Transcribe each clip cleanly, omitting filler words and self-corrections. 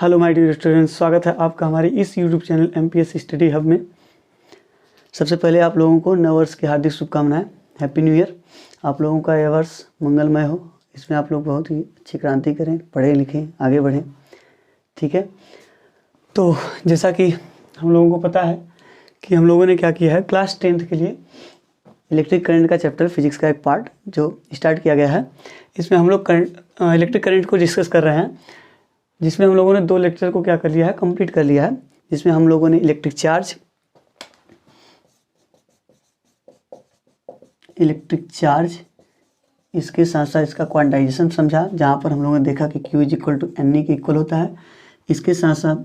Hello my dear students, स्वागत है आपका हमारे इस YouTube channel MPSC study hub में। सबसे पहले आप लोगों को नव वर्ष की हार्दिक शुभकामनाएं। Happy new year. आप लोगों का यह वर्ष मंगलमय हो। इसमें आप लोग बहुत ही अच्छी क्रांति करें, पढ़ें लिखें, आगे बढ़ें। ठीक है, तो जैसा कि हम लोगों को पता है कि हम लोगों ने क्या किया है, क्लास 10th के लिए इलेक्ट्रिक करंट का चैप्टर फिजिक्स का एक पार्ट जो स्टार्ट किया गया है, इसमें हम लोग इलेक्ट्रिक करंट को डिस्कस कर रहे हैं, जिसमें हम लोगों ने 2 लेक्चर को क्या कर लिया है, कंप्लीट कर लिया है। जिसमें हम लोगों ने इलेक्ट्रिक चार्ज इसके साथ साथ इसका क्वांटाइजेशन समझा, जहाँ पर हम लोगों ने देखा कि Q इक्वल टू NE के इक्वल होता है। इसके साथ साथ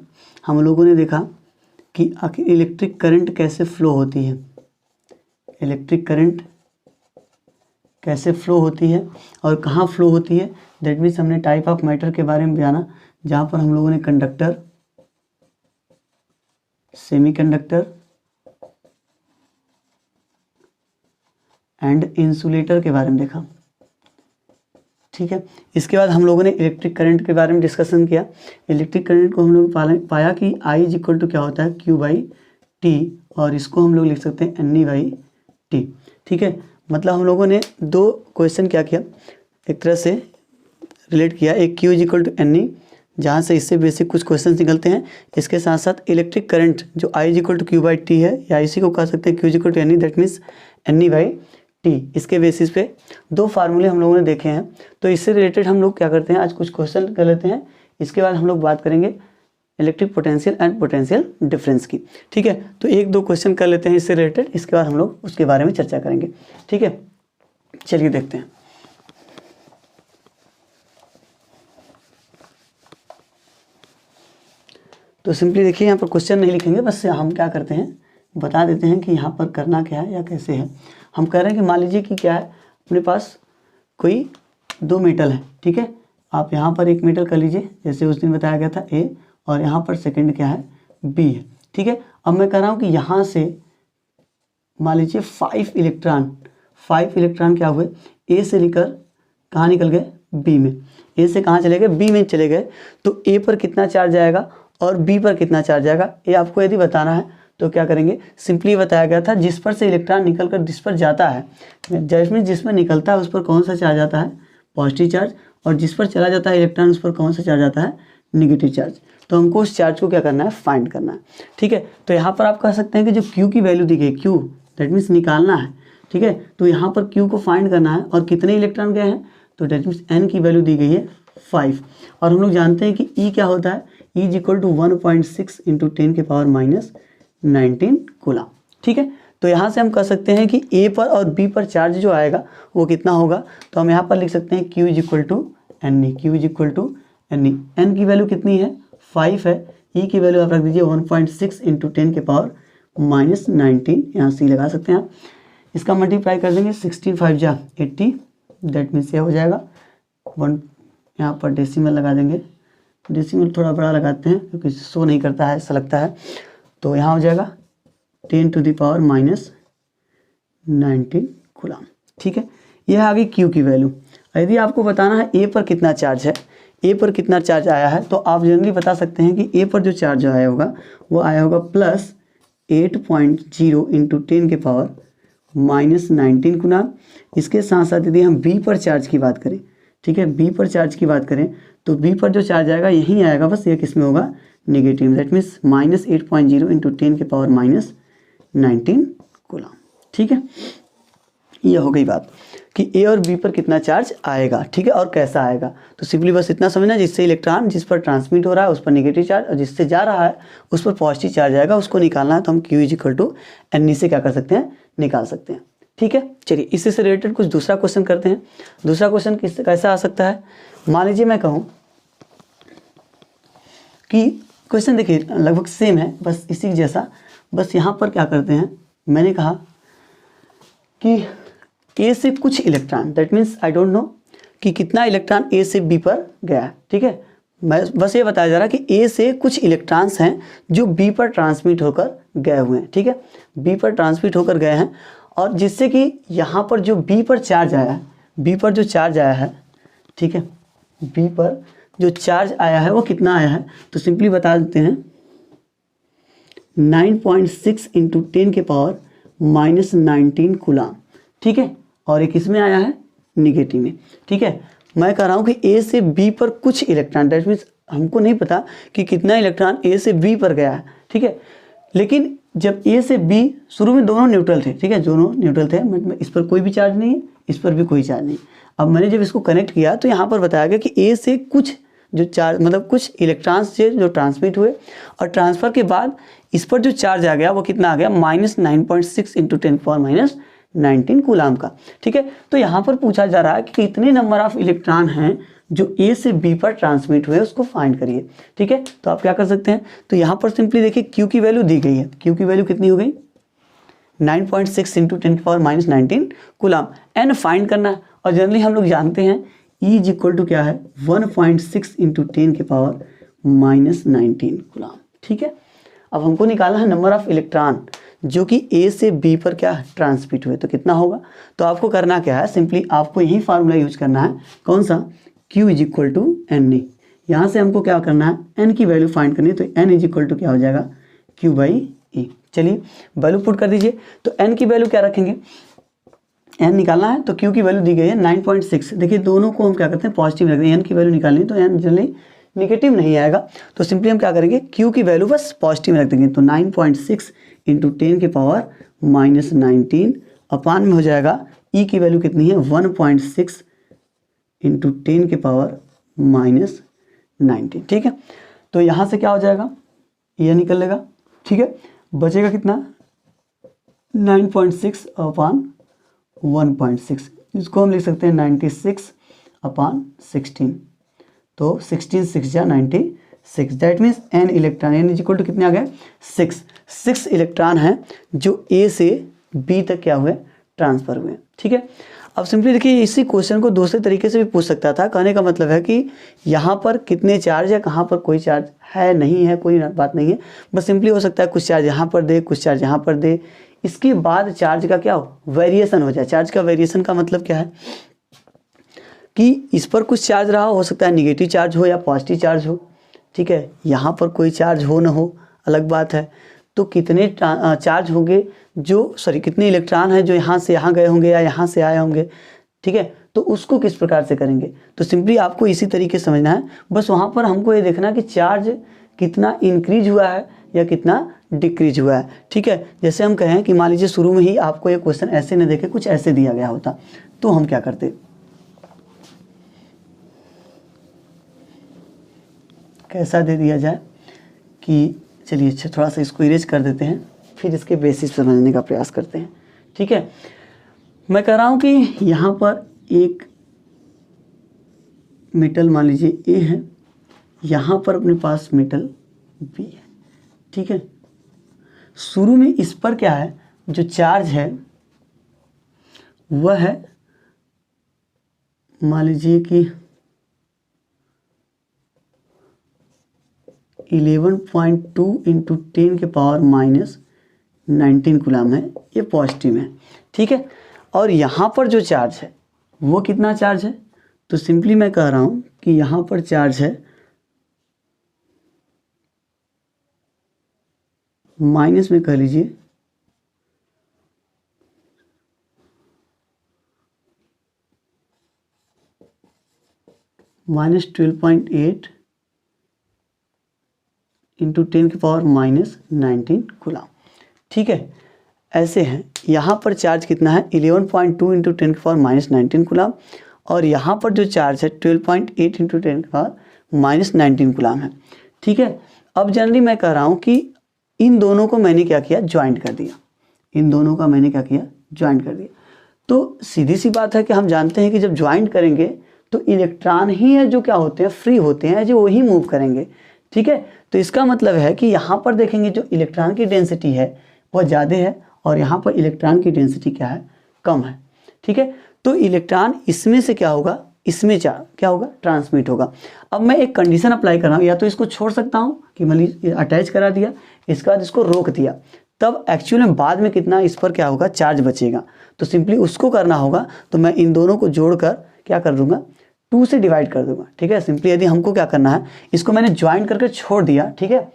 हम लोगों ने देखा कि आखिर इलेक्ट्रिक करंट कैसे फ्लो होती है, इलेक्ट्रिक करंट कैसे फ्लो होती है और कहाँ फ्लो होती है। दैट मीन्स हमने टाइप ऑफ मैटर के बारे में जाना, जहाँ पर हम लोगों ने कंडक्टर, सेमीकंडक्टर एंड इंसुलेटर के बारे में देखा। ठीक है, इसके बाद हम लोगों ने इलेक्ट्रिक करंट के बारे में डिस्कशन किया। इलेक्ट्रिक करंट को हम लोग पाया कि I इक्वल टू क्या होता है, Q/T, और इसको हम लोग लिख सकते हैं NE/T। ठीक है, मतलब हम लोगों ने 2 क्वेश्चन क्या किया, एक तरह से रिलेट किया। एक Q इक्वल टू NE, जहाँ से इससे बेसिक कुछ क्वेश्चन निकलते हैं। इसके साथ साथ इलेक्ट्रिक करंट जो I इक्वल टू Q/T है, या इसी को कह सकते हैं Q equal to NE, that means NE/T। इसके बेसिस पे 2 फार्मूले हम लोगों ने देखे हैं। तो इससे रिलेटेड हम लोग क्या करते हैं, आज कुछ क्वेश्चन कर लेते हैं। इसके बाद हम लोग बात करेंगे electric potential and potential difference की। ठीक है, तो 1-2 क्वेश्चन कर लेते हैं इससे रिलेटेड, इसके बाद हम लोग उसके बारे में चर्चा करेंगे। ठीक है, चलिए देखते हैं। तो सिंपली देखिए, यहाँ पर क्वेश्चन नहीं लिखेंगे, बस हम क्या करते हैं, बता देते हैं कि यहाँ पर करना क्या है या कैसे है। हम कह रहे हैं कि मान लीजिए कि क्या है, अपने पास कोई 2 मेटल है। ठीक है, आप यहाँ पर एक मेटल कर लीजिए, जैसे उस दिन बताया गया था A, और यहाँ पर सेकंड क्या है, B है। ठीक है, अब मैं कह रहा हूँ कि यहाँ से मान लीजिए 5 इलेक्ट्रॉन क्या हुए, A से लेकर कहाँ निकल गए, B में। A से कहाँ चले गए, B में चले गए। तो A पर कितना चार्ज आएगा और B पर कितना चार्ज आएगा, ये आपको यदि बताना है तो क्या करेंगे, सिंपली बताया गया था जिस पर से इलेक्ट्रॉन निकल कर जिस पर जाता है, जिसमें निकलता है उस पर कौन सा चार्ज आता है, पॉजिटिव चार्ज, और जिस पर चला जाता है इलेक्ट्रॉन उस पर कौन सा चार्ज आता है, निगेटिव चार्ज। तो हमको उस चार्ज को क्या करना है, फाइंड करना है। ठीक है, तो यहाँ पर आप कह सकते हैं कि जो Q की वैल्यू दी गई, Q दैट मीन्स निकालना है। ठीक है, तो यहाँ पर Q को फाइंड करना है और कितने इलेक्ट्रॉन गए हैं, तो दैट मीन्स N की वैल्यू दी गई है 5। और हम लोग जानते हैं कि E क्या होता है, E equal to 1.6 into 10⁻⁻19 coulomb. ठीक है, तो यहाँ से हम कह सकते हैं कि A पर और B पर चार्ज जो आएगा वो कितना होगा, तो हम यहाँ पर लिख सकते हैं Q equal to NE, Q equal to NE। N की वैल्यू कितनी है, 5 है। E की वैल्यू आप रख दीजिए 1.6 इंटू 10⁻⁻19, यहाँ C लगा सकते हैं आप। इसका मल्टीप्लाई कर देंगे, 16 5 जा 80, दैट मीन्स ये हो जाएगा 1। यहाँ पर डेसिमल लगा देंगे, डेसिमल थोड़ा बड़ा लगाते हैं क्योंकि शो नहीं करता है, ऐसा लगता है। तो यहाँ हो जाएगा 10⁻⁻19 कूलम। ठीक है, यह आ गई Q की वैल्यू। यदि आपको बताना है A पर कितना चार्ज है, A पर कितना चार्ज आया है, तो आप जनरली बता सकते हैं कि A पर जो चार्ज आया होगा वो आया होगा +8.0 इंटू 10⁻⁻19 कूलम। इसके साथ साथ यदि हम B पर चार्ज की बात करें, ठीक है, B पर चार्ज की बात करें, तो B पर जो चार्ज आएगा यहीं आएगा, बस ये किस में होगा, negative. That means -8.0 into 10⁻⁻19 coulomb. ठीक है, ये हो गई बात कि A और B पर कितना चार्ज आएगा। ठीक है, और कैसा आएगा, तो सिंपली बस इतना समझना, जिससे इलेक्ट्रॉन जिस पर ट्रांसमिट हो रहा है उस पर नेगेटिव चार्ज, और जिससे जा रहा है उस पर पॉजिटिव चार्ज आएगा, उसको निकालना है। तो हम Q इक्वल टू NE से क्या कर सकते हैं, निकाल सकते हैं। ठीक है, चलिए इससे से रिलेटेड कुछ दूसरा क्वेश्चन करते हैं। दूसरा क्वेश्चन कैसा आ सकता है, मान लीजिए मैं कहूँ कि क्वेश्चन देखिए लगभग सेम है, बस इसी जैसा, बस यहाँ पर क्या करते हैं, मैंने कहा कि A से कुछ electron, that means I don't know कि कितना इलेक्ट्रॉन A से B पर गया है। ठीक है, मैं बस ये बताया जा रहा है कि A से कुछ इलेक्ट्रॉन्स हैं जो B पर ट्रांसमिट होकर गए हुए हैं। ठीक है, B पर ट्रांसमिट होकर गए हैं, और जिससे कि यहाँ पर जो B पर चार्ज आया है, B पर जो चार्ज आया है, ठीक है, B पर जो चार्ज आया है वो कितना आया है, तो सिंपली बता देते हैं 9.6 इंटू 10 के पावर माइनस 19 कूलाम, ठीक है। और एक इसमें आया है निगेटिव में, ठीक है। मैं कह रहा हूँ कि ए से बी पर कुछ इलेक्ट्रॉन, दैट मीन्स हमको नहीं पता कि कितना इलेक्ट्रॉन ए से बी पर गया है, ठीक है। लेकिन जब ए से बी शुरू में दोनों न्यूट्रल थे, ठीक है, दोनों न्यूट्रल थे, मतलब इस पर कोई भी चार्ज नहीं है, इस पर भी कोई चार्ज नहीं। अब मैंने जब इसको कनेक्ट किया तो यहाँ पर बताया गया कि ए से कुछ जो चार्ज, मतलब कुछ इलेक्ट्रॉन्स थे जो ट्रांसमिट हुए, और ट्रांसफ़र के बाद इस पर जो चार्ज आ गया वो कितना आ गया, -9.6 इंटू 10 पावर माइनस 19 कूलाम का, ठीक है। तो यहाँ पर पूछा जा रहा है कि कितने नंबर ऑफ इलेक्ट्रॉन हैं जो ए से बी पर ट्रांसमिट हुए, उसको फाइंड करिए, ठीक है। तो आप क्या कर सकते हैं, तो यहाँ पर सिंपली देखिए क्यू की वैल्यू दी गई है, क्यू की वैल्यू कितनी हो गई 9.6 into 10 power minus 19 coulomb. N find करना है, और जनरली हम लोग जानते हैं ई इज इक्वल टू क्या है 1.6 इंटू 10 के पावर माइनस 19 कूलाम, ठीक है। अब हमको निकालना है नंबर ऑफ इलेक्ट्रॉन जो कि ए से बी पर क्या ट्रांसमिट हुए, तो कितना होगा। तो आपको करना क्या है, सिंपली आपको यही फार्मूला यूज करना है, कौन सा, Q is equal to N E. यहाँ से हमको क्या करना है, एन की वैल्यू फाइंड करनी है, तो एन इज इक्वल टू क्या हो जाएगा Q बाई ई। चलिए वैल्यू पुट कर दीजिए। तो एन की वैल्यू क्या रखेंगे, एन निकालना है, तो Q की वैल्यू दी गई है 9.6। देखिए दोनों को हम क्या करते हैं पॉजिटिव रखते हैं, एन की वैल्यू निकालनी है तो एन जनरली नेगेटिव नहीं आएगा, तो सिंपली हम क्या करेंगे Q की वैल्यू बस पॉजिटिव रख देंगे। तो 9.6 इंटू 10 के पावर माइनस 19 अपान में हो जाएगा ई की वैल्यू कितनी है 1.6 इंटू 10 के पावर माइनस 19, ठीक है। तो यहाँ से क्या हो जाएगा, ये निकल लेगा, ठीक है। बचेगा कितना 9.6 अपान 1.6, इसको हम लिख सकते हैं 96 अपान 16, तो 16 6 जा 96, that means N electron, N is equal to कितने आ गए 6 इलेक्ट्रॉन हैं जो ए से बी तक क्या हुए ट्रांसफ़र हुए, ठीक है। अब सिंपली देखिए इसी क्वेश्चन को दूसरे तरीके से भी पूछ सकता था। कहने का मतलब है कि यहाँ पर कितने चार्ज है, कहाँ पर कोई चार्ज है नहीं है, कोई बात नहीं है, बस सिंपली हो सकता है कुछ चार्ज यहाँ पर दे, कुछ चार्ज यहाँ पर दे, इसके बाद चार्ज का क्या हो वेरिएशन हो जाए। चार्ज का वेरिएशन का मतलब क्या है कि इस पर कुछ चार्ज रहा हो सकता है निगेटिव चार्ज हो या पॉजिटिव चार्ज हो, ठीक है। यहाँ पर कोई चार्ज हो ना हो अलग बात है। तो कितने चार्ज होंगे कितने इलेक्ट्रॉन हैं जो यहाँ से यहाँ गए होंगे या यहाँ से आए होंगे, ठीक है। तो उसको किस प्रकार से करेंगे, तो सिंपली आपको इसी तरीके से समझना है। बस वहाँ पर हमको ये देखना कि चार्ज कितना इंक्रीज हुआ है या कितना डिक्रीज हुआ है, ठीक है। जैसे हम कहें कि मान लीजिए शुरू में ही आपको ये क्वेश्चन ऐसे न देखे, कुछ ऐसे दिया गया होता, तो हम क्या करते, कैसा दे दिया जाए कि चलिए अच्छा थोड़ा सा इसको इरेज कर देते हैं, फिर इसके बेसिस समझने का प्रयास करते हैं, ठीक है। मैं कह रहा हूँ कि यहाँ पर एक मेटल मान लीजिए ए है, यहाँ पर अपने पास मेटल बी है, ठीक है। शुरू में इस पर क्या है जो चार्ज है वह है मान लीजिए कि 11.2 इंटू 10 के पावर माइनस 19 कूलाम है, ये पॉजिटिव है, ठीक है। और यहाँ पर जो चार्ज है वो कितना चार्ज है, तो सिंपली मैं कह रहा हूँ कि यहाँ पर चार्ज है माइनस में कह लीजिए -12.8 इंटू 10 की पावर माइनस 19 कूलाम, ठीक है। ऐसे हैं, यहाँ पर चार्ज कितना है 11.2 इंटू 10 की पावर माइनस 19 कूलाम, और यहाँ पर जो चार्ज है 12.8 इंटू 10 की पावर माइनस 19 कूलाम है, ठीक है। अब जनरली मैं कह रहा हूँ कि इन दोनों को मैंने क्या किया ज्वाइंट कर दिया, इन दोनों का मैंने क्या किया ज्वाइंट कर दिया। तो सीधी सी बात है कि हम जानते हैं कि जब ज्वाइंट करेंगे तो इलेक्ट्रॉन ही है जो क्या होते हैं फ्री होते हैं, जो वही मूव करेंगे, ठीक है। तो इसका मतलब है कि यहाँ पर देखेंगे जो इलेक्ट्रॉन की डेंसिटी है वह ज़्यादा है और यहाँ पर इलेक्ट्रॉन की डेंसिटी क्या है कम है, ठीक है। तो इलेक्ट्रॉन इसमें से क्या होगा, इसमें क्या होगा ट्रांसमिट होगा। अब मैं एक कंडीशन अप्लाई कर रहा हूँ, या तो इसको छोड़ सकता हूँ कि मान लीजिए अटैच करा दिया, इसके बाद इसको रोक दिया, तब एक्चुअल में बाद में कितना इस पर क्या होगा चार्ज बचेगा, तो सिंपली उसको करना होगा। तो मैं इन दोनों को जोड़कर क्या कर दूंगा 2 से डिवाइड कर दूंगा, ठीक है। सिंपली यदि हमको क्या करना है, इसको मैंने ज्वाइन करके छोड़ दिया, ठीक है।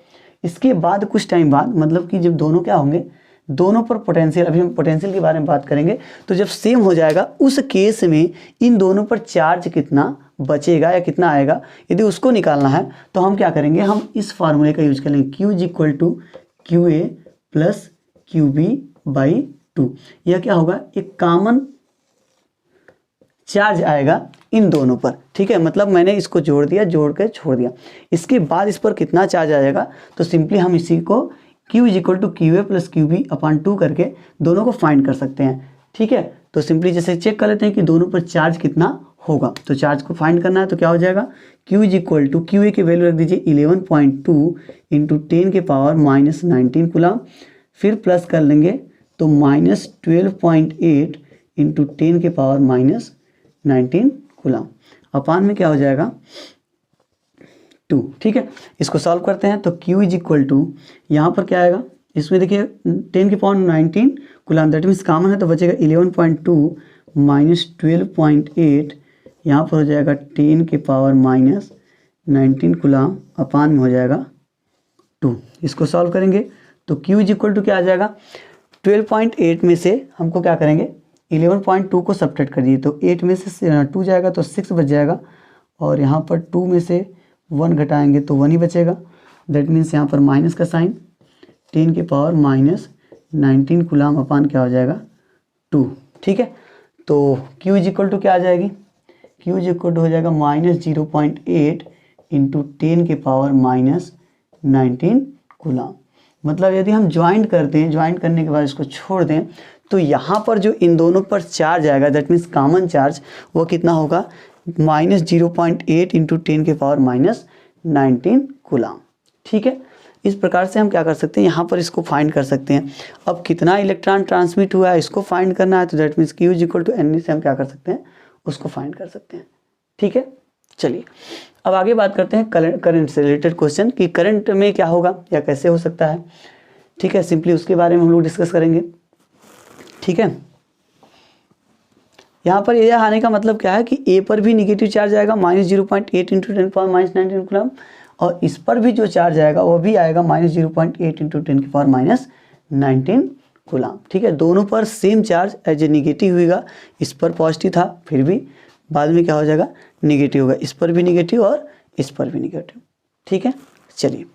इसके बाद कुछ टाइम बाद, मतलब कि जब दोनों क्या होंगे, दोनों पर पोटेंशियल, अभी हम पोटेंशियल के बारे में बात करेंगे, तो जब सेम हो जाएगा उस केस में इन दोनों पर चार्ज कितना बचेगा या कितना आएगा, यदि उसको निकालना है तो हम क्या करेंगे, हम इस फार्मूले का यूज करेंगे, Q is equal to Q A plus Q B by 2। यह क्या होगा, एक कॉमन चार्ज आएगा इन दोनों पर, ठीक है। मतलब मैंने इसको जोड़ दिया, जोड़ के छोड़ दिया, इसके बाद इस पर कितना चार्ज आ जाएगा, तो सिंपली हम इसी को Q is equal to Q A plus Q B upon 2 करके दोनों को फाइंड कर सकते हैं, ठीक है। तो सिंपली जैसे चेक कर लेते हैं कि दोनों पर चार्ज कितना होगा, तो चार्ज को फाइंड करना है तो क्या हो जाएगा, Q is equal to Q A की वैल्यू रख दीजिए 11.2 इंटू 10 के पावर माइनस 19 कूलम, फिर प्लस कर लेंगे तो माइनस 12.8 इंटू 10 के पावर माइनस 19 कूलम, अपान में क्या हो जाएगा 2, ठीक है। इसको सॉल्व करते हैं तो Q इज इक्वल टू, यहाँ पर क्या आएगा, इसमें देखिए 10 के power 19 coulomb, that means common है तो बचेगा 11.2 माइनस 12.8, यहाँ पर हो जाएगा 10 के पावर माइनस 19 कूलम, अपान में हो जाएगा 2। इसको सॉल्व करेंगे तो Q इज इक्वल टू क्या आ जाएगा, 12.8 में से हमको क्या करेंगे, 11.2 को सब्ट्रैक्ट कर दिए तो 8 में से 2 जाएगा तो 6 बच जाएगा, और यहाँ पर 2 में से 1 घटाएंगे तो 1 ही बचेगा, दैट मीन्स यहाँ पर माइनस का साइन, 10 के पावर माइनस 19 कूलम अपान क्या हो जाएगा 2, ठीक है। तो Q इज इक्वल टू क्या आ जाएगी, Q इज इक्वल टू हो जाएगा माइनस 0.8 इंटू 10 के पावर माइनस 19 कूलम। मतलब यदि हम ज्वाइंट करते हैं, ज्वाइंट करने के बाद इसको छोड़ दें तो यहाँ पर जो इन दोनों पर चार्ज आएगा, दैट मीन्स कॉमन चार्ज, वो कितना होगा, माइनस 0.8 इंटू 10 के पावर माइनस 19 कूलम, ठीक है। इस प्रकार से हम क्या कर सकते हैं, यहाँ पर इसको फाइंड कर सकते हैं। अब कितना इलेक्ट्रॉन ट्रांसमिट हुआ है इसको फाइंड करना है, तो that means Q is equal to N से हम क्या कर सकते हैं, उसको फाइंड कर सकते हैं, ठीक है। चलिए अब आगे बात करते हैं करंट से रिलेटेड क्वेश्चन, कि करंट में क्या होगा या कैसे हो सकता है, ठीक है। सिंपली उसके बारे में हम लोग डिस्कस करेंगे, ठीक है। यहाँ पर यह आने का मतलब क्या है कि A पर भी निगेटिव चार्ज आएगा minus 0.8 into 10 power minus 19 coulomb, और इस पर भी जो चार्ज आएगा वो भी आएगा माइनस 0.8 इंटू 10 की पावर माइनस 19 कूलम, ठीक है। दोनों पर same charge as a negative होगा, इस पर पॉजिटिव था फिर भी बाद में क्या हो जाएगा, निगेटिव होगा, इस पर भी निगेटिव और इस पर भी निगेटिव, ठीक है। चलिए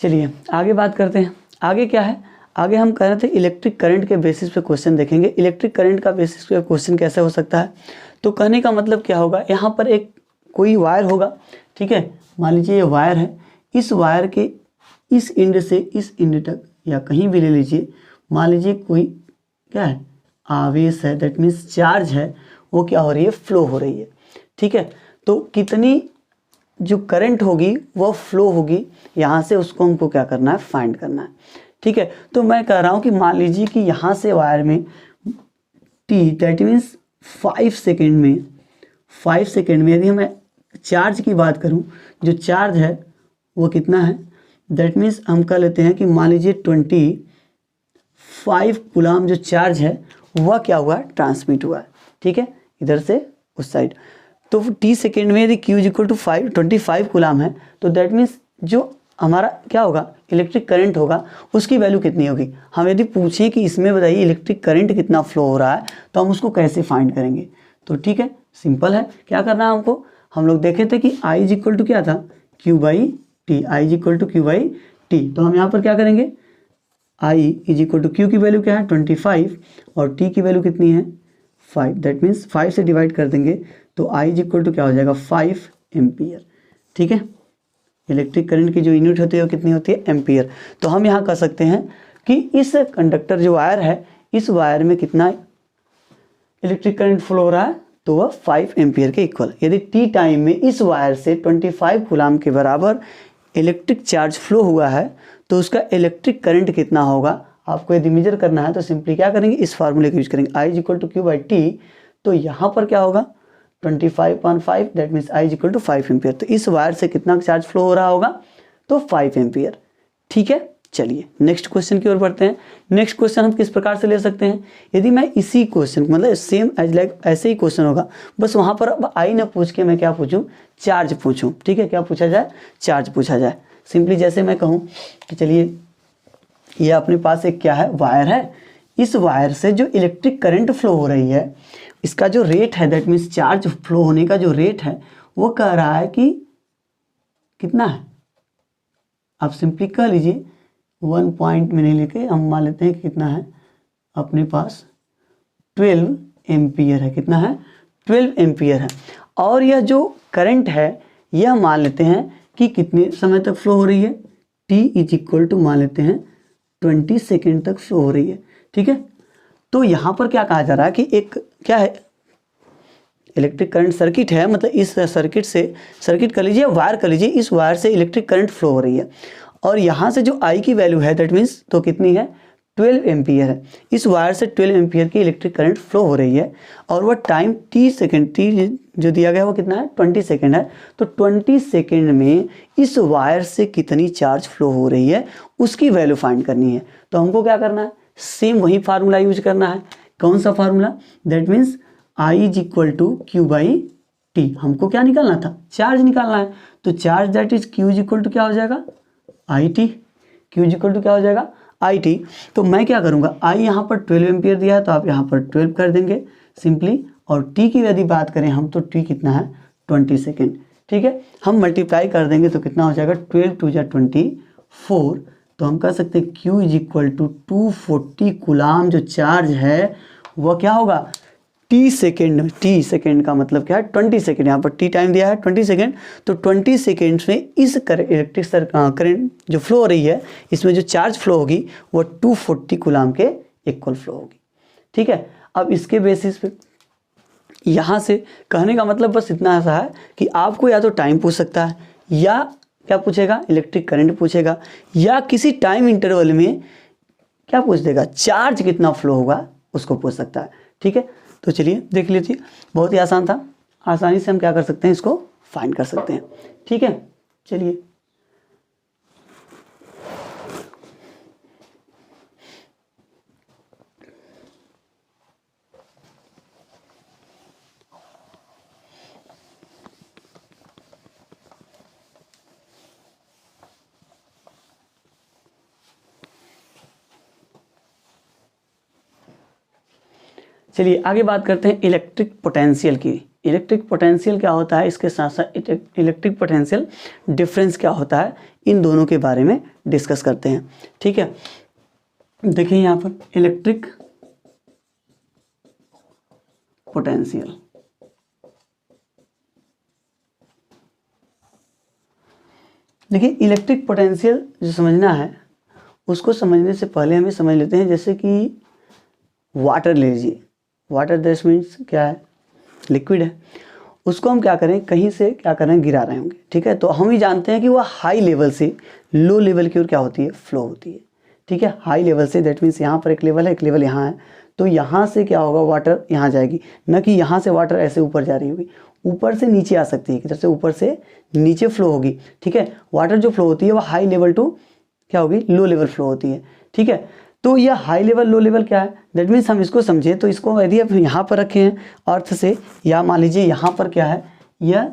चलिए आगे बात करते हैं। आगे क्या है, आगे हम कह रहे थे इलेक्ट्रिक करंट के बेसिस पे क्वेश्चन देखेंगे। इलेक्ट्रिक करंट का बेसिस पे क्वेश्चन कैसे हो सकता है, तो कहने का मतलब क्या होगा, यहाँ पर एक कोई वायर होगा, ठीक है। मान लीजिए ये वायर है, इस वायर के इस एंड से इस एंड तक या कहीं भी ले लीजिए, मान लीजिए कोई क्या है, आवेश है, दैट मीन्स चार्ज है, वो क्या हो रही है, फ्लो हो रही है, ठीक है। तो कितनी जो करंट होगी वो फ्लो होगी यहाँ से, उसको हमको क्या करना है, फाइंड करना है, ठीक है। तो मैं कह रहा हूँ कि मान लीजिए कि यहाँ से वायर में t दैट मीन्स 5 सेकेंड में यदि मैं चार्ज की बात करूँ, जो चार्ज है वो कितना है, दैट मीन्स हम कह लेते हैं कि मान लीजिए 25 कूलम जो चार्ज है वह क्या हुआ, ट्रांसमिट हुआ है, ठीक है, इधर से उस साइड। तो t सेकेंड में यदि Q is equal to 25 coulomb है, तो दैट मीन्स जो हमारा क्या होगा, इलेक्ट्रिक करंट होगा, उसकी वैल्यू कितनी होगी। हम यदि पूछें कि इसमें बताइए इलेक्ट्रिक करंट कितना फ्लो हो रहा है, तो हम उसको कैसे फाइंड करेंगे। तो ठीक है, सिंपल है, क्या करना है हमको, हम लोग देखे थे कि I इज इक्वल टू क्या था, Q by T, I is equal to Q by T. तो हम यहाँ पर क्या करेंगे, I is equal to Q की वैल्यू क्या है 25 और T की वैल्यू कितनी है 5, दैट मीन्स 5 से डिवाइड कर देंगे तो I इज इक्वल टू क्या हो जाएगा 5 एम्पियर, ठीक है। इलेक्ट्रिक करंट की जो यूनिट होती है वो कितनी होती है, एम्पियर। तो हम यहाँ कह सकते हैं कि इस कंडक्टर जो वायर है, इस वायर में कितना इलेक्ट्रिक करंट फ्लो हो रहा है, तो वह 5 एम्पियर के इक्वल। यदि टी टाइम में इस वायर से 25 कूलम के बराबर इलेक्ट्रिक चार्ज फ्लो हुआ है, तो उसका इलेक्ट्रिक करंट कितना होगा आपको यदि मेजर करना है तो सिंपली क्या करेंगे, इस फार्मूले का यूज करेंगे, I is equal to Q by T. तो यहाँ पर क्या होगा 25/5, that means I is equal to 5 ampere. तो इस वायर से कितना चार्ज फ्लो हो रहा होगा, तो 5 एम्पियर। ठीक है, चलिए नेक्स्ट क्वेश्चन की ओर बढ़ते हैं। नेक्स्ट क्वेश्चन हम किस प्रकार से ले सकते हैं, यदि मैं इसी क्वेश्चन मतलब सेम एज लाइक ऐसे ही क्वेश्चन होगा, बस वहाँ पर अब आई ना पूछ के मैं क्या पूछूं, चार्ज पूछूं। ठीक है, क्या पूछा जाए, चार्ज पूछा जाए। सिंपली जैसे मैं कहूँ कि चलिए ये अपने पास एक क्या है, वायर है, इस वायर से जो इलेक्ट्रिक करंट फ्लो हो रही है, इसका जो रेट है, दैट मीन्स चार्ज फ्लो होने का जो रेट है, वो कह रहा है कि कितना है, आप सिंपली कह लीजिए 1 पॉइंट में नहीं लेके हम मान लेते हैं कि कितना है अपने पास 12 एम्पियर है। कितना है, 12 एम्पियर है। और यह जो करंट है यह मान लेते हैं कि कितने समय तक फ्लो हो रही है, t इज इक्वल टू मान लेते हैं 20 सेकेंड तक फ्लो हो रही है। ठीक है, तो यहाँ पर क्या कहा जा रहा है कि एक क्या है, इलेक्ट्रिक करंट सर्किट है, मतलब इस सर्किट से, सर्किट कर लीजिए, वायर कर लीजिए, इस वायर से इलेक्ट्रिक करंट फ्लो हो रही है और यहाँ से जो आई की वैल्यू है दैट मीन्स तो कितनी है, 12 एम्पियर है। इस वायर से 12 एम्पियर की इलेक्ट्रिक करंट फ्लो हो रही है और वह टाइम t सेकेंड, t जो दिया गया है वो कितना है, 20 सेकेंड है। तो 20 सेकेंड में इस वायर से कितनी चार्ज फ्लो हो रही है उसकी वैल्यू फाइंड करनी है। तो हमको क्या करना है, सेम वही फार्मूला यूज करना है। कौन सा formula, that means I is equal to Q by T. हमको क्या निकालना था, चार्ज निकालना है। तो charge that is Q is equal to क्या हो जाएगा, I T. Q is equal to क्या हो जाएगा, आई टी। तो मैं क्या करूँगा, आई यहाँ पर 12 एम्पियर दिया है तो आप यहाँ पर 12 कर देंगे सिंपली, और टी की यदि बात करें हम तो टी कितना है, 20 सेकेंड। ठीक है, हम मल्टीप्लाई कर देंगे तो कितना हो जाएगा, 12 2 जा 24। तो हम कह सकते हैं Q is equal to 240 coulomb जो चार्ज है वह क्या होगा, टी सेकेंड में। टी सेकेंड का मतलब क्या है, 20 सेकेंड, यहाँ पर टी टाइम दिया है 20 सेकेंड। तो 20 सेकेंड्स में इस इलेक्ट्रिक करंट जो फ्लो हो रही है, इसमें जो चार्ज फ्लो होगी वो 240 कूलाम के इक्वल फ्लो होगी। ठीक है, अब इसके बेसिस पे यहाँ से कहने का मतलब बस इतना सा है कि आपको या तो टाइम पूछ सकता है, या क्या पूछेगा, इलेक्ट्रिक करंट पूछेगा, या किसी टाइम इंटरवल में क्या पूछ देगा, चार्ज कितना फ्लो होगा उसको पूछ सकता है। ठीक है, तो चलिए देख लीजिए, बहुत ही आसान था, आसानी से हम क्या कर सकते हैं, इसको फाइंड कर सकते हैं। ठीक है, चलिए चलिए आगे बात करते हैं इलेक्ट्रिक पोटेंशियल की। इलेक्ट्रिक पोटेंशियल क्या होता है, इसके साथ साथ इलेक्ट्रिक पोटेंशियल डिफरेंस क्या होता है, इन दोनों के बारे में डिस्कस करते हैं। ठीक है, देखिए यहाँ पर इलेक्ट्रिक पोटेंशियल, देखिए इलेक्ट्रिक पोटेंशियल जो समझना है उसको समझने से पहले हमें समझ लेते हैं, जैसे कि वाटर ले लीजिए, वाटर दैट मीन्स क्या है, लिक्विड है, उसको हम क्या करें, कहीं से क्या करें, गिरा रहे होंगे। ठीक है, तो हम ही जानते हैं कि वह हाई लेवल से लो लेवल की ओर क्या होती है, फ्लो होती है। ठीक है, high level say that means यहाँ पर एक लेवल है, एक लेवल यहाँ है, तो यहाँ से क्या होगा, वाटर यहाँ जाएगी, न कि यहाँ से वाटर ऐसे ऊपर जा रही होगी, ऊपर से नीचे आ सकती है, किधर से, ऊपर से नीचे फ्लो होगी। ठीक है, वाटर जो फ्लो होती है वह हाई लेवल टू क्या होगी, लो लेवल फ्लो होती है। ठीक है, तो यह हाई लेवल लो लेवल क्या है, दैट मीन्स हम इसको समझें तो इसको यदि आप यहाँ पर रखे हैं अर्थ से, या मान लीजिए यहाँ पर क्या है, यह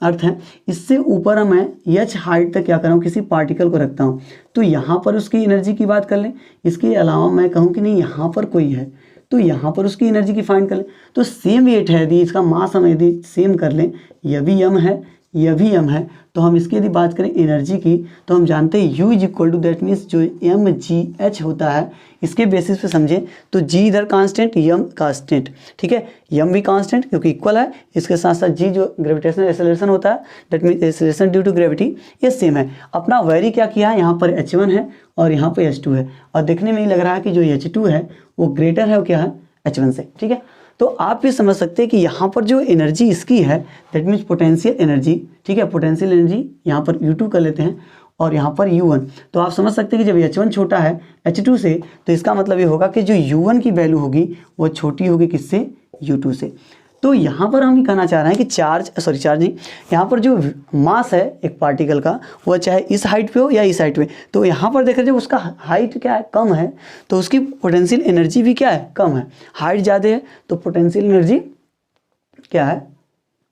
अर्थ है, इससे ऊपर मैं h हाइट तक क्या कर रहा हूँ, किसी पार्टिकल को रखता हूँ, तो यहाँ पर उसकी एनर्जी की बात कर लें। इसके अलावा मैं कहूँ कि नहीं यहाँ पर कोई है तो यहाँ पर उसकी एनर्जी की फाइंड कर लें। तो सेम वेट है, यदि इसका मास हम यदि सेम कर लें, यह भी m है, यह भी m है, तो हम इसकी यदि बात करें एनर्जी की तो हम जानते हैं U is equal to that means जो mgh होता है, इसके बेसिस पे समझें तो g इधर कांस्टेंट, m कांस्टेंट। ठीक है, m भी कांस्टेंट क्योंकि इक्वल है, इसके साथ साथ g जो ग्रेविटेशनल एक्सेलरेशन होता है that means acceleration due to gravity, ये सेम है। अपना वेरी क्या किया है, यहाँ पर h1 है और यहाँ पर h2 है, और देखने में ही लग रहा है कि जो h2 है वो ग्रेटर है, वो क्या है, h1 से। ठीक है, तो आप ये समझ सकते हैं कि यहाँ पर जो एनर्जी इसकी है दैट मीन्स पोटेंशियल एनर्जी, ठीक है, पोटेंशियल एनर्जी यहाँ पर U2 कर लेते हैं, और यहाँ पर U1। तो आप समझ सकते हैं कि जब H1 छोटा है H2 से, तो इसका मतलब ये होगा कि जो U1 की वैल्यू होगी वो छोटी होगी किससे, U2 से। तो यहाँ पर हम ये कहना चाह रहे हैं कि चार्ज नहीं, यहाँ पर जो मास है एक पार्टिकल का, वह चाहे इस हाइट पे हो या इस हाइट पे, तो यहाँ पर देख रहे जब उसका हाइट क्या है, कम है, तो उसकी पोटेंशियल एनर्जी भी क्या है, कम है। हाइट ज़्यादा है तो पोटेंशियल एनर्जी क्या है,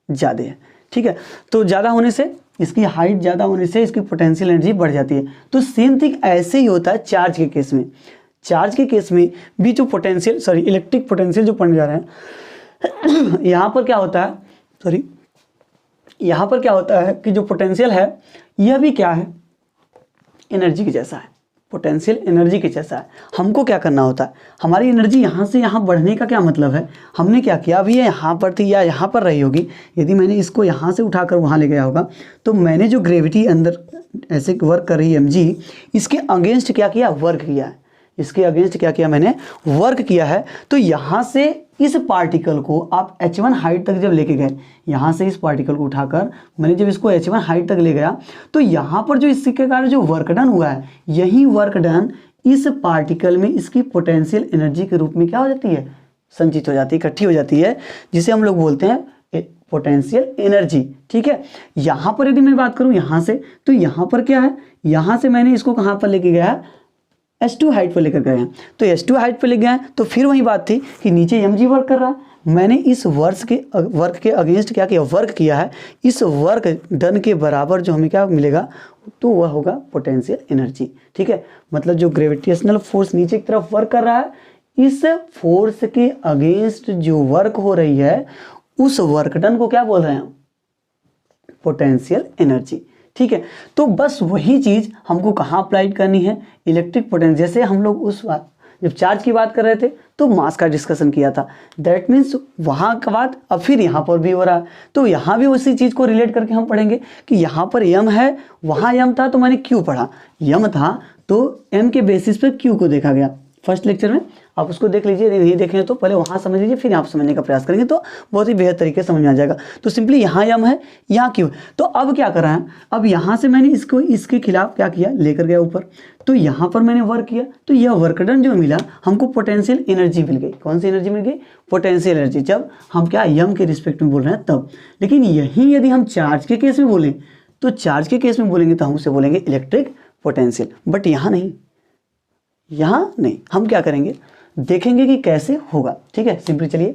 ज़्यादा है। ठीक है, तो ज़्यादा होने से, इसकी हाइट ज़्यादा होने से इसकी पोटेंशियल एनर्जी बढ़ जाती है। तो सेम थिंग ऐसे ही होता है चार्ज के केस में। चार्ज के केस में भी जो पोटेंशियल इलेक्ट्रिक पोटेंशियल जो पढ़ने जा रहे हैं, यहाँ पर क्या होता है, यहाँ पर क्या होता है कि जो पोटेंशियल है यह भी क्या है, एनर्जी के जैसा है, पोटेंशियल एनर्जी के जैसा है। हमको क्या करना होता है, हमारी एनर्जी यहाँ से यहाँ बढ़ने का क्या मतलब है, हमने क्या किया, अभी ये यहाँ पर थी या यहाँ पर रही होगी, यदि मैंने इसको यहाँ से उठाकर वहाँ ले गया होगा, तो मैंने जो ग्रेविटी अंदर ऐसे वर्क कर रही है mg, इसके अगेंस्ट क्या किया, वर्क किया है। इसके अगेंस्ट क्या किया, मैंने वर्क किया है। तो यहाँ से इस पार्टिकल को आप H1 हाइट तक जब लेके गए, यहाँ से इस पार्टिकल को उठाकर मैंने जब इसको H1 हाइट तक ले गया, तो यहाँ पर जो इसके कारण जो वर्क डन हुआ है, यही वर्क डन इस पार्टिकल में इसकी पोटेंशियल एनर्जी के रूप में क्या हो जाती है, संचित हो जाती है, इकट्ठी हो जाती है, जिसे हम लोग बोलते हैं पोटेंशियल एनर्जी। ठीक है, यहाँ पर यदि मैं बात करूँ यहाँ से, तो यहाँ पर क्या है, यहाँ से मैंने इसको कहाँ पर लेके गया, H2 हाइट पर लेकर गए हैं। तो H2 हाइट पर ले गए हैं, तो फिर वही बात थी कि नीचे mg वर्क कर रहा है, मैंने इस वर्क के अगेंस्ट क्या किया, वर्क किया है। इस वर्क डन के बराबर जो हमें क्या मिलेगा, तो वह होगा पोटेंशियल एनर्जी। ठीक है, मतलब जो ग्रेविटेशनल फोर्स नीचे की तरफ वर्क कर रहा है, इस फोर्स के अगेंस्ट जो वर्क हो रही है, उस वर्क डन को क्या बोल रहे हैं, पोटेंशियल एनर्जी। ठीक है, तो बस वही चीज़ हमको कहाँ अप्लाई करनी है, इलेक्ट्रिक पोटेंशियल। जैसे हम लोग उस बात जब चार्ज की बात कर रहे थे तो मास का डिस्कशन किया था, दैट मीन्स वहाँ का बात अब फिर यहाँ पर भी हो रहा है। तो यहाँ भी उसी चीज़ को रिलेट करके हम पढ़ेंगे कि यहाँ पर m है, वहाँ m था तो मैंने q पढ़ा, m था तो m के बेसिस पर q को देखा गया फर्स्ट लेक्चर में। आप उसको देख लीजिए, यदि नहीं देखें तो पहले वहाँ समझ लीजिए, फिर आप समझने का प्रयास करेंगे तो बहुत ही बेहतर तरीके से समझ में आ जाएगा। तो सिंपली यहाँ m है, यहाँ q। तो अब क्या कर रहा है, अब यहाँ से मैंने इसको इसके खिलाफ क्या किया, लेकर गया ऊपर, तो यहाँ पर मैंने वर्क किया, तो यह वर्क डन जो मिला हमको पोटेंशियल एनर्जी मिल गई। कौन सी एनर्जी मिल गई, पोटेंशियल एनर्जी, जब हम क्या m के रिस्पेक्ट में बोल रहे हैं तब। लेकिन यही यदि हम चार्ज के केस में बोलें, तो चार्ज के केस में बोलेंगे तो हम उसे बोलेंगे इलेक्ट्रिक पोटेंशियल। बट यहाँ नहीं, यहाँ नहीं, हम क्या करेंगे, देखेंगे कि कैसे होगा। ठीक है, सिंपली चलिए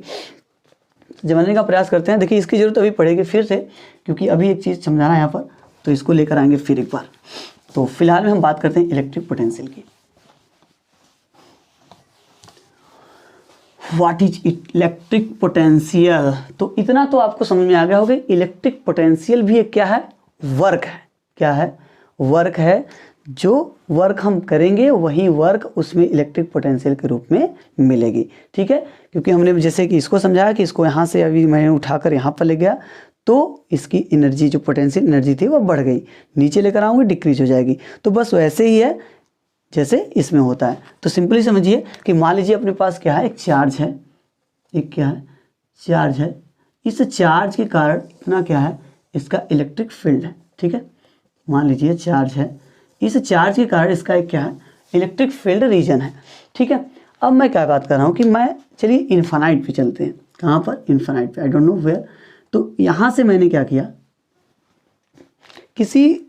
समझने का प्रयास करते हैं। देखिए इसकी जरूरत अभी पड़ेगी फिर से, क्योंकि अभी एक चीज़ समझाना है यहाँ पर, तो इसको लेकर आएंगे फिर एक बार। तो फिलहाल में हम बात करते हैं इलेक्ट्रिक पोटेंशियल की। व्हाट इज इलेक्ट्रिक पोटेंशियल, तो इतना तो आपको समझ में आ गया होगा। इलेक्ट्रिक पोटेंशियल भी एक क्या है, वर्क है। क्या है, वर्क है। जो वर्क हम करेंगे वही वर्क उसमें इलेक्ट्रिक पोटेंशियल के रूप में मिलेगी। ठीक है, क्योंकि हमने जैसे कि इसको समझाया कि इसको यहाँ से अभी मैंने उठाकर यहाँ पर ले गया, तो इसकी एनर्जी जो पोटेंशियल एनर्जी थी वो बढ़ गई, नीचे लेकर आऊँगी डिक्रीज हो जाएगी। तो बस वैसे ही है जैसे इसमें होता है। तो सिंपली समझिए कि मान लीजिए अपने पास क्या है, एक चार्ज है, एक क्या है, चार्ज है। इस चार्ज के कारण इतना क्या है, इसका इलेक्ट्रिक फील्ड है। ठीक है, मान लीजिए चार्ज है, इस चार्ज के कारण इसका एक क्या है, इलेक्ट्रिक फील्ड रीजन है। ठीक है, अब मैं क्या बात कर रहा हूँ कि मैं, चलिए इन्फानाइट पे चलते हैं। कहाँ पर, इन्फानाइट पे, आई डोंट नो वेयर। तो यहाँ से मैंने क्या किया, किसी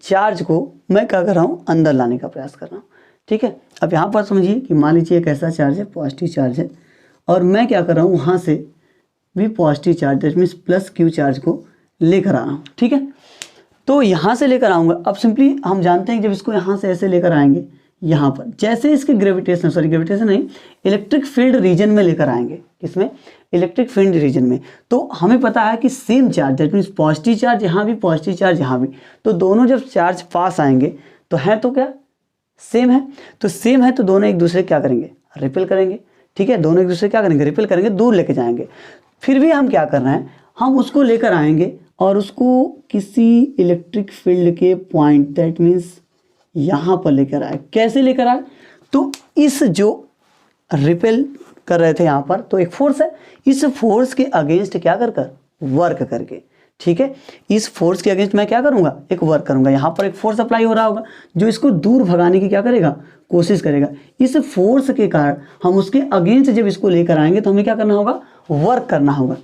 चार्ज को मैं क्या कर रहा हूँ, अंदर लाने का प्रयास कर रहा हूँ। ठीक है, अब यहाँ पर समझिए कि मान लीजिए एक ऐसा चार्ज है, पॉजिटिव चार्ज है, और मैं क्या कर रहा हूँ, वहाँ से भी positive charge that means plus Q charge को लेकर आ रहा हूँ। ठीक है, तो यहाँ से लेकर आऊँगा। अब सिंपली हम जानते हैं कि जब इसको यहाँ से ऐसे लेकर आएंगे, यहाँ पर जैसे इसके ग्रेविटेशन नहीं, इलेक्ट्रिक फील्ड रीजन में लेकर आएंगे। किसमें, इलेक्ट्रिक फील्ड रीजन में। तो हमें पता है कि same charge that means positive charge यहाँ भी, पॉजिटिव चार्ज यहाँ भी, तो दोनों जब चार्ज पास आएंगे तो है तो क्या, सेम है। तो सेम है तो दोनों एक दूसरे क्या करेंगे, रिपेल करेंगे। ठीक है, दोनों एक दूसरे क्या करेंगे, रिपेल करेंगे, दूर लेके जाएंगे। फिर भी हम क्या कर रहे हैं, हम उसको लेकर आएंगे और उसको किसी इलेक्ट्रिक फील्ड के पॉइंट दैट मीन्स यहाँ पर लेकर आए। कैसे लेकर आए, तो इस जो रिपेल कर रहे थे यहाँ पर, तो एक फोर्स है, इस फोर्स के अगेंस्ट क्या कर वर्क करके। ठीक है। इस फोर्स के अगेंस्ट मैं क्या करूंगा, एक वर्क करूंगा। यहाँ पर एक फोर्स अप्लाई हो रहा होगा जो इसको दूर भगाने की क्या करेगा, कोशिश करेगा। इस फोर्स के कारण हम उसके अगेंस्ट जब इसको लेकर आएंगे तो हमें क्या करना होगा, वर्क करना होगा।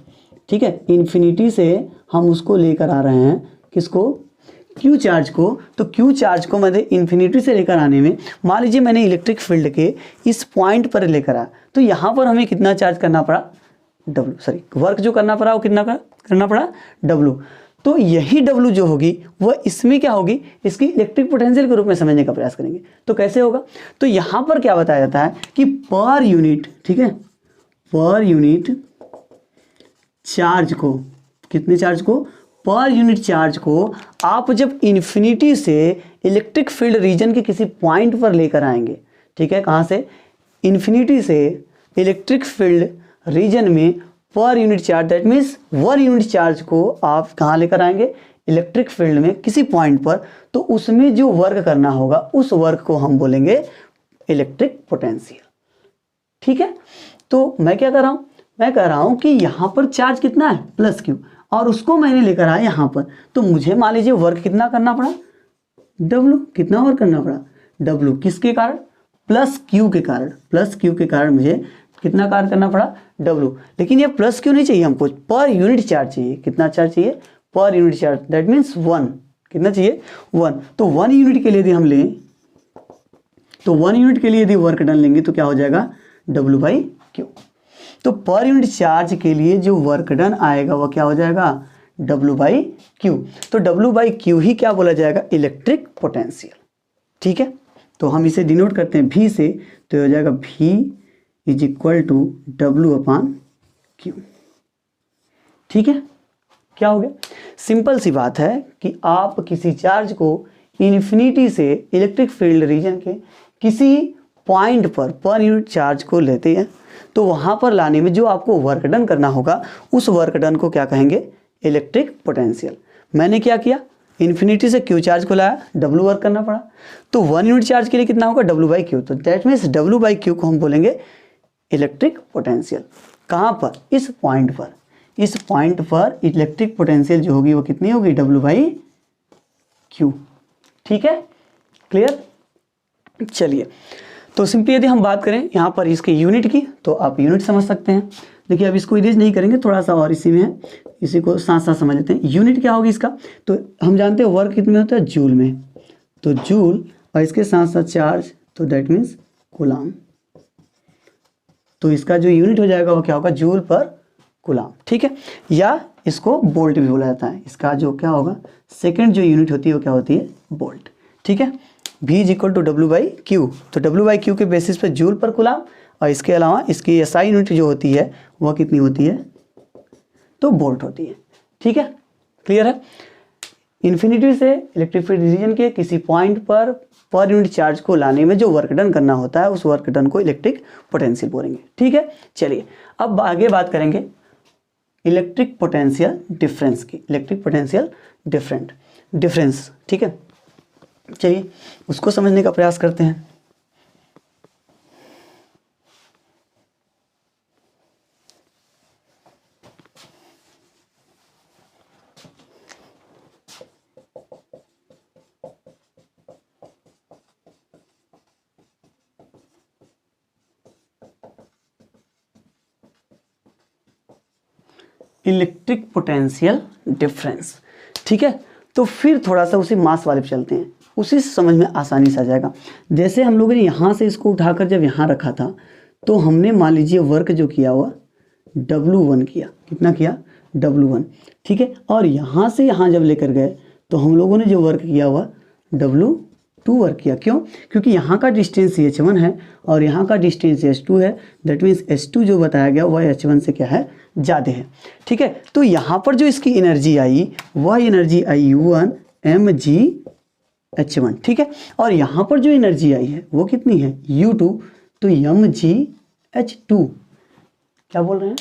ठीक है, इन्फिनिटी से हम उसको लेकर आ रहे हैं, किसको, क्यू चार्ज को। तो क्यू चार्ज को मैंने इन्फिनिटी से लेकर आने में, मान लीजिए मैंने इलेक्ट्रिक फील्ड के इस पॉइंट पर लेकर आया, तो यहाँ पर हमें कितना चार्ज करना पड़ा, डब्लू, सॉरी वर्क जो करना पड़ा वो कितना करना पड़ा, डब्लू। तो यही डब्लू जो होगी वह इसमें क्या होगी, इसकी इलेक्ट्रिक पोटेंशियल के रूप में समझने का प्रयास करेंगे। तो कैसे होगा, तो यहाँ पर क्या बताया जाता है कि पर यूनिट, ठीक है, पर यूनिट चार्ज को, कितने चार्ज को, पर यूनिट चार्ज को आप जब इन्फिनिटी से इलेक्ट्रिक फील्ड रीजन के किसी पॉइंट पर लेकर आएंगे, ठीक है, कहाँ से, इन्फिनिटी से इलेक्ट्रिक फील्ड रीजन में per unit charge, that means 1 unit charge को आप कहाँ लेकर आएंगे, इलेक्ट्रिक फील्ड में किसी पॉइंट पर, तो उसमें जो वर्क करना होगा उस वर्क को हम बोलेंगे इलेक्ट्रिक पोटेंशियल। ठीक है, तो मैं क्या कर रहा हूँ, मैं कह रहा हूँ कि यहाँ पर चार्ज कितना है, प्लस क्यू, और उसको मैंने लेकर आया यहाँ पर, तो मुझे मान लीजिए वर्क कितना करना पड़ा, डब्लू, कितना वर्क करना पड़ा, डब्लू, किसके कारण, प्लस क्यू के कारण, प्लस क्यू के कारण मुझे कितना कार्य करना पड़ा, डब्लू। लेकिन ये प्लस क्यू नहीं चाहिए हमको, पर यूनिट चार्ज चाहिए। कितना चार्ज चाहिए, per unit charge, that means 1, कितना चाहिए, 1। तो 1 यूनिट के लिए यदि हम लें, तो 1 यूनिट के लिए यदि वर्क डन लेंगे तो क्या हो जाएगा, डब्लू बाई क्यू। तो पर यूनिट चार्ज के लिए जो वर्क डन आएगा वह क्या हो जाएगा, डब्लू बाई क्यू। तो डब्लू बाई क्यू ही क्या बोला जाएगा, इलेक्ट्रिक पोटेंशियल। ठीक है, तो हम इसे डिनोट करते हैं भी से, तो हो जाएगा भी is equal to W upon Q. ठीक है, क्या हो गया, सिंपल सी बात है कि आप किसी चार्ज को इन्फिनिटी से इलेक्ट्रिक फील्ड रीजन के किसी पॉइंट पर यूनिट चार्ज को लेते हैं, तो वहाँ पर लाने में जो आपको वर्क डन करना होगा उस वर्क डन को क्या कहेंगे, इलेक्ट्रिक पोटेंशियल। मैंने क्या किया, इन्फिनिटी से क्यू चार्ज को लाया, डब्लू वर्क करना पड़ा, तो 1 यूनिट चार्ज के लिए कितना होगा, डब्लू बाई क्यू। तो that means W by Q को हम बोलेंगे इलेक्ट्रिक पोटेंशियल। कहाँ पर, इस पॉइंट पर, इस पॉइंट पर इलेक्ट्रिक पोटेंशियल जो होगी वो कितनी होगी, डब्लू बाई क्यू। ठीक है, क्लियर। चलिए, तो सिंपली यदि हम बात करें यहाँ पर इसके यूनिट की, तो आप यूनिट समझ सकते हैं। देखिए अब इसको इरेज नहीं करेंगे, थोड़ा सा और इसी में है, इसी को साथ साथ समझ लेते हैं। यूनिट क्या होगी इसका, तो हम जानते हैं वर्क कितने होता है, जूल में, तो जूल, और इसके साथ साथ चार्ज, तो दैट मीन्स कूलाम। तो इसका जो यूनिट हो जाएगा वो क्या होगा, जूल पर कूलाम। ठीक है, या इसको बोल्ट भी बोला जाता है। इसका जो क्या होगा, सेकंड जो यूनिट होती है वो क्या होती है, बोल्ट। ठीक है, V is equal to W by Q. तो डब्ल्यू बाई क्यू के बेसिस पे जूल पर कूलाम, और इसके अलावा इसकी एसआई यूनिट जो होती है वह कितनी होती है, तो बोल्ट होती है। ठीक है, क्लियर है। इन्फिनिटी से इलेक्ट्रिक फील्ड रीजन के किसी पॉइंट पर यूनिट चार्ज को लाने में जो वर्क डन करना होता है उस वर्क डन को इलेक्ट्रिक पोटेंशियल बोलेंगे। ठीक है, चलिए अब आगे बात करेंगे इलेक्ट्रिक पोटेंशियल डिफरेंस की, इलेक्ट्रिक पोटेंशियल डिफरेंस। ठीक है, चलिए उसको समझने का प्रयास करते हैं। Electric potential difference. ठीक है, तो फिर थोड़ा सा उसी मास वाले पे चलते हैं, उसी से समझ में आसानी से आ जाएगा। जैसे हम लोगों ने यहाँ से इसको उठाकर जब यहाँ रखा था, तो हमने मान लीजिए वर्क जो किया हुआ W1 किया, कितना किया, W1। ठीक है, और यहाँ से यहाँ जब लेकर गए तो हम लोगों ने जो वर्क किया हुआ W2 वर्क किया। क्यों, क्योंकि यहाँ का डिस्टेंस H1 है और यहाँ का डिस्टेंस H2 है, दैट मीन्स H2 जो बताया गया वह H1 से क्या है, ज़्यादा है। ठीक है, तो यहाँ पर जो इसकी एनर्जी आई वह एनर्जी आई U1 mgH1। ठीक है, और यहाँ पर जो एनर्जी आई है वो कितनी है, U2, तो mgH2। क्या बोल रहे हैं,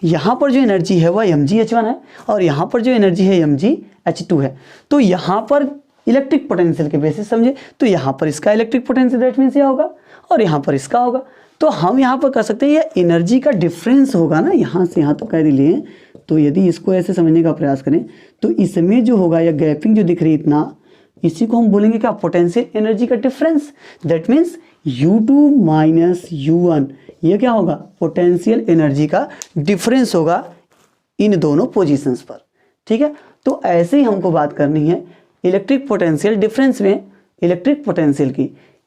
यहाँ पर जो एनर्जी है वह mgH1 है और यहाँ पर जो एनर्जी है mgH2 है। तो यहाँ पर इलेक्ट्रिक पोटेंशियल के बेसिस समझे, तो यहाँ पर इसका इलेक्ट्रिक पोटेंशियल दैट मीन्स यह होगा और यहाँ पर इसका होगा। तो हम यहाँ पर कर सकते हैं ये एनर्जी का डिफरेंस होगा ना, यहाँ से यहाँ तक कह लिए तो यदि इसको ऐसे समझने का प्रयास करें तो इसमें जो होगा या गैपिंग जो दिख रही है इतना, इसी को हम बोलेंगे क्या, पोटेंशियल एनर्जी का difference. That means U2 minus U1, ये क्या होगा, पोटेंशियल एनर्जी का डिफरेंस होगा इन दोनों पोजीशंस पर। ठीक है, तो ऐसे ही हमको बात करनी है इलेक्ट्रिक पोटेंशियल डिफरेंस में इलेक्ट्रिक पोटेंशियल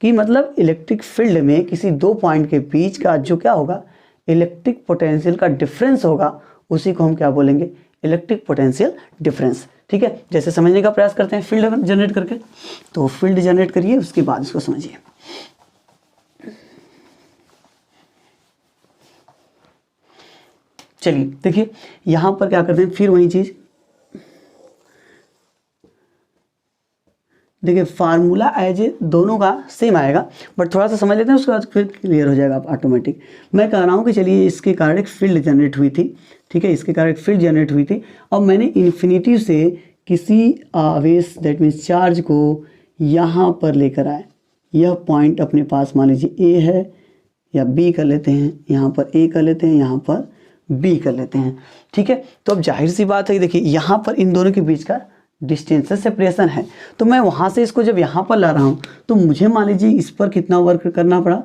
की मतलब इलेक्ट्रिक फील्ड में किसी दो पॉइंट के बीच का जो क्या होगा, इलेक्ट्रिक पोटेंशियल का डिफरेंस होगा, उसी को हम क्या बोलेंगे, इलेक्ट्रिक पोटेंशियल डिफरेंस। ठीक है, जैसे समझने का प्रयास करते हैं फील्ड जनरेट करके, तो फील्ड जनरेट करिए, उसके बाद इसको समझिए। चलिए देखिए यहां पर क्या करते हैं, फिर वही चीज देखिए, फार्मूला एज ए दोनों का सेम आएगा, बट थोड़ा सा समझ लेते हैं, उसके बाद फिर क्लियर हो जाएगा ऑटोमेटिक। मैं कह रहा हूँ कि चलिए इसके कारण एक फील्ड जनरेट हुई थी। ठीक है, इसके कारण एक फील्ड जनरेट हुई थी, अब मैंने इन्फिनिटी से किसी आवेश दैट मीन्स चार्ज को यहाँ पर लेकर आए। यह पॉइंट अपने पास मान लीजिए ए है या बी कर लेते हैं, यहाँ पर ए कर लेते हैं, यहाँ पर बी कर लेते हैं। ठीक है, तो अब जाहिर सी बात है कि देखिए यहाँ पर इन दोनों के बीच का डिस्टेंस सेपरेशन है, तो मैं वहाँ से इसको जब यहाँ पर ला रहा हूँ तो मुझे मान लीजिए इस पर कितना वर्क करना पड़ा,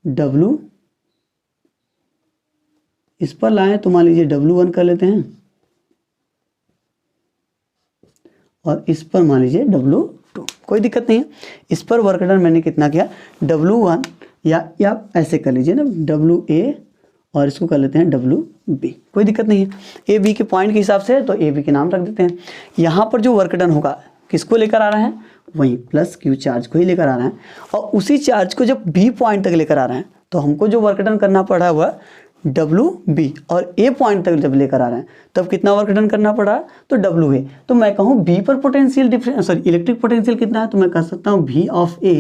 W, इस पर लाएं तो मान लीजिए W1 कर लेते हैं, और इस पर मान लीजिए W2, कोई दिक्कत नहीं है। इस पर वर्क डन मैंने कितना किया, W1 या ऐसे कर लीजिए ना, WA, और इसको कर लेते हैं WB, कोई दिक्कत नहीं है। AB के पॉइंट के हिसाब से तो AB के नाम रख देते हैं। यहाँ पर जो वर्क डन होगा किसको लेकर आ रहे हैं, वही प्लस Q चार्ज को ही लेकर आ रहे हैं, और उसी चार्ज को जब B पॉइंट तक लेकर आ रहे हैं तो हमको जो वर्क डन करना पड़ा है वह WB, और A पॉइंट तक जब लेकर आ रहे हैं तब कितना वर्क डन करना पड़ा, तो WA। तो मैं कहूँ B पर पोटेंशियल डिफरेंस इलेक्ट्रिक पोटेंशियल कितना है, तो मैं कह सकता हूँ V of A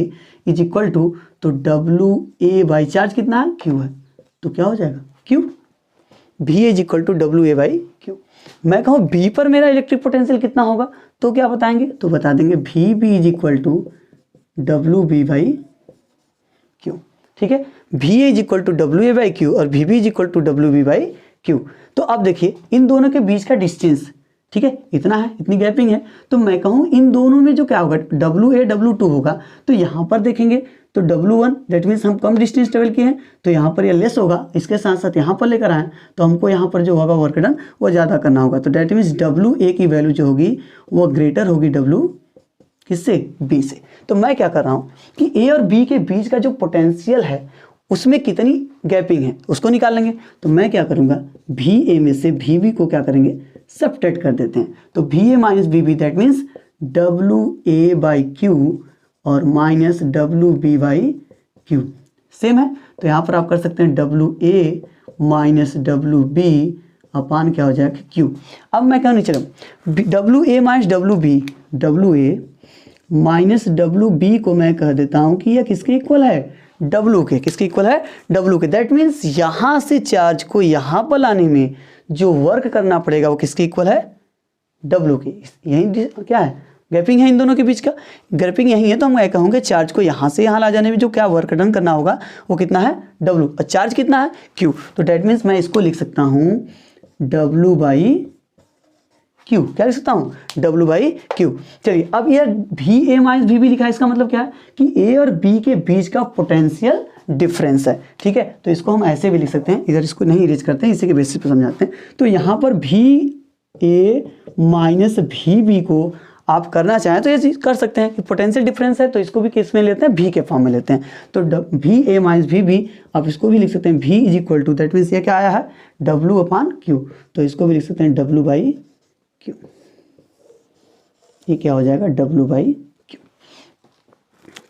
is equal to, तो WA बाई चार्ज कितना है, Q है, तो क्या हो जाएगा Q, V is equal to WA by Q। मैं कहूँ B पर मेरा इलेक्ट्रिक पोटेंशियल कितना होगा, तो क्या बताएंगे, तो बता देंगे VB is equal to WB by Q। ठीक है, VA is equal to WA by Q और VB is equal to WB by Q। तो अब देखिए इन दोनों के बीच का डिस्टेंस, ठीक है, इतना है, इतनी गैपिंग है, तो मैं कहूँ इन दोनों में जो क्या होगा, WA W2 होगा, तो यहाँ पर देखेंगे तो W1 दैट मीन्स हम कम डिस्टेंस ट्रेवल किए हैं, तो यहाँ पर ये लेस होगा, इसके साथ साथ यहाँ पर लेकर आए तो हमको यहाँ पर जो होगा वर्क डन वो ज़्यादा करना होगा, तो दैट मीन्स WA की वैल्यू जो होगी वो ग्रेटर होगी W किससे, B से। तो मैं क्या कर रहा हूँ कि A और B के बीच का जो पोटेंशियल है उसमें कितनी गैपिंग है उसको निकाल लेंगे। तो मैं क्या करूँगा, VA में से VB को क्या करेंगे, सबट्रैक्ट कर देते हैं, तो VA minus VB that means WA by Q और minus WB by Q same है, तो यहाँ पर आप कर सकते हैं WA माइनस WB अपान क्या हो जाएगा Q। अब मैं क्या नीचे WA minus WB, WA minus WB को मैं कह देता हूँ कि यह किसके इक्वल है, W के, किसके इक्वल है, W के। दैट मीन्स यहाँ से चार्ज को यहाँ पर लाने में जो वर्क करना पड़ेगा वो किसके इक्वल है, W के। यही क्या है, गैपिंग है इन दोनों के बीच का, गैपिंग यही है, तो हम कहोगे चार्ज को यहाँ से यहाँ ला जाने में जो क्या वर्क डन करना होगा वो कितना है, W, और चार्ज कितना है, Q। तो दैट मीन्स मैं इसको लिख सकता हूँ W बाई Q, क्या लिख सकता हूँ, W बाई Q। चलिए अब यह VA माइनस VB लिखा है, इसका मतलब क्या है कि A और B के बीच का पोटेंशियल डिफरेंस है। ठीक है, तो इसको हम ऐसे भी लिख सकते हैं, इधर इसको नहीं इरेज करते हैं, इसी के बेसिस पे समझाते हैं। तो यहाँ पर VA माइनस VB को आप करना चाहें तो ये चीज़ कर सकते हैं कि पोटेंशियल डिफरेंस है, तो इसको भी किस में लेते हैं, V के फॉर्म में लेते हैं। तो VA माइनस VB आप इसको भी लिख सकते हैं V is equal to, that means ये क्या आया है, W अपान Q, तो इसको भी लिख सकते हैं W बाई Q। ये क्या हो जाएगा, W बाई Q।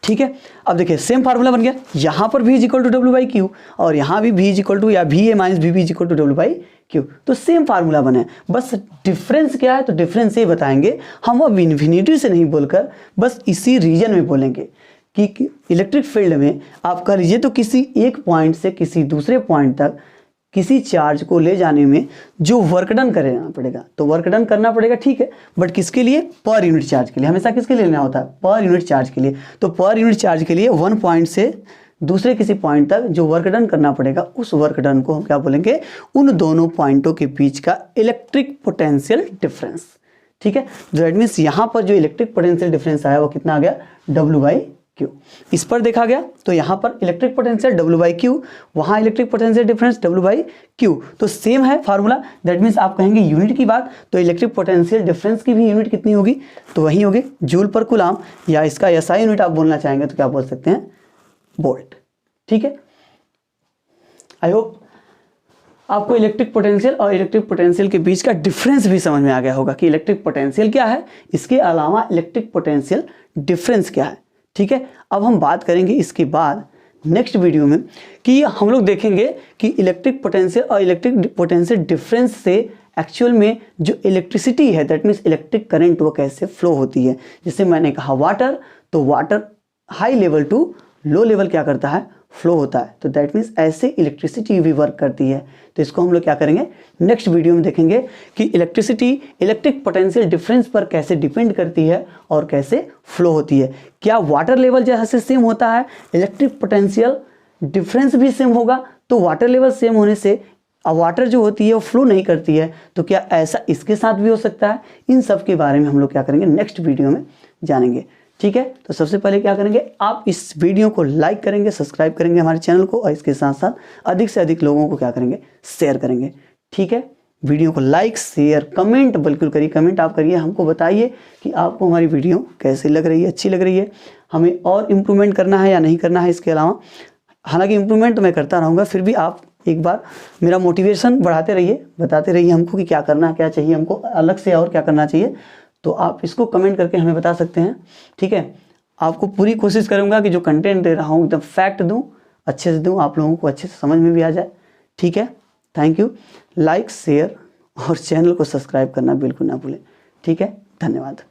ठीक है, अब देखिए सेम फार्मूला बन गया, यहाँ पर V is equal to W by Q और यहाँ भी V इज इक्वल टू या VA minus VB is equal to W by Q। तो सेम फार्मूला बना है, बस डिफरेंस क्या है, तो डिफरेंस ये बताएंगे हम, अब इन्फिनिटी से नहीं बोलकर बस इसी रीजन में बोलेंगे कि इलेक्ट्रिक फील्ड में आप कह लीजिए तो किसी एक पॉइंट से किसी दूसरे पॉइंट तक किसी चार्ज को ले जाने में जो वर्क डन करना पड़ेगा, तो वर्क डन करना पड़ेगा, ठीक है, बट किसके लिए, पर यूनिट चार्ज के लिए। हमेशा किसके लिए लेना होता है, पर यूनिट चार्ज के लिए। तो पर यूनिट चार्ज के लिए वन पॉइंट से दूसरे किसी पॉइंट तक जो वर्क डन करना पड़ेगा, उस वर्क डन को हम क्या बोलेंगे, उन दोनों पॉइंटों के बीच का इलेक्ट्रिक पोटेंशियल डिफरेंस। ठीक है, दैट मीन्स यहाँ पर जो इलेक्ट्रिक पोटेंशियल डिफरेंस आया वो कितना आ गया, W/Q। इस पर देखा गया तो यहाँ पर इलेक्ट्रिक पोटेंशियल W/Q, वहाँ इलेक्ट्रिक पोटेंशियल डिफरेंस W/Q, तो सेम है फार्मूला। दैट मीन्स आप कहेंगे यूनिट की बात, तो इलेक्ट्रिक पोटेंशियल डिफरेंस की भी यूनिट कितनी होगी, तो वही होगी जूल पर कूलाम, या इसका SI यूनिट आप बोलना चाहेंगे तो क्या बोल सकते हैं, वोल्ट। ठीक है, आई होप आपको इलेक्ट्रिक पोटेंशियल और इलेक्ट्रिक पोटेंशियल के बीच का डिफरेंस भी समझ में आ गया होगा कि इलेक्ट्रिक पोटेंशियल क्या है, इसके अलावा इलेक्ट्रिक पोटेंशियल डिफरेंस क्या है। ठीक है, अब हम बात करेंगे इसके बाद नेक्स्ट वीडियो में कि हम लोग देखेंगे कि इलेक्ट्रिक पोटेंशियल और इलेक्ट्रिक पोटेंशियल डिफरेंस से एक्चुअल में जो इलेक्ट्रिसिटी है, दैट मीन्स इलेक्ट्रिक करंट, वो कैसे फ्लो होती है। जैसे मैंने कहा वाटर, तो water high level to low level क्या करता है, फ्लो होता है, तो दैट मीन्स ऐसे इलेक्ट्रिसिटी भी वर्क करती है। तो इसको हम लोग क्या करेंगे, नेक्स्ट वीडियो में देखेंगे कि इलेक्ट्रिसिटी इलेक्ट्रिक पोटेंशियल डिफरेंस पर कैसे डिपेंड करती है और कैसे फ्लो होती है। क्या वाटर लेवल जैसे सेम होता है, इलेक्ट्रिक पोटेंशियल डिफरेंस भी सेम होगा, तो वाटर लेवल सेम होने से वाटर जो होती है वो फ्लो नहीं करती है, तो क्या ऐसा इसके साथ भी हो सकता है। इन सब के बारे में हम लोग क्या करेंगे, नेक्स्ट वीडियो में जानेंगे। ठीक है, तो सबसे पहले क्या करेंगे, आप इस वीडियो को लाइक करेंगे, सब्सक्राइब करेंगे हमारे चैनल को, और इसके साथ साथ अधिक से अधिक लोगों को क्या करेंगे, शेयर करेंगे। ठीक है, वीडियो को लाइक शेयर कमेंट बिल्कुल करिए, कमेंट आप करिए, हमको बताइए कि आपको हमारी वीडियो कैसी लग रही है, अच्छी लग रही है, हमें और इम्प्रूवमेंट करना है या नहीं करना है। इसके अलावा हालांकि इम्प्रूवमेंट तो मैं करता रहूँगा, फिर भी आप एक बार मेरा मोटिवेशन बढ़ाते रहिए, बताते रहिए हमको कि क्या करना है, क्या चाहिए हमको अलग से और क्या करना चाहिए, तो आप इसको कमेंट करके हमें बता सकते हैं। ठीक है, आपको पूरी कोशिश करूंगा कि जो कंटेंट दे रहा हूँ एकदम फैक्ट दूं, अच्छे से दूं, आप लोगों को अच्छे से समझ में भी आ जाए। ठीक है, थैंक यू। लाइक शेयर और चैनल को सब्सक्राइब करना बिल्कुल ना भूलें। ठीक है, धन्यवाद।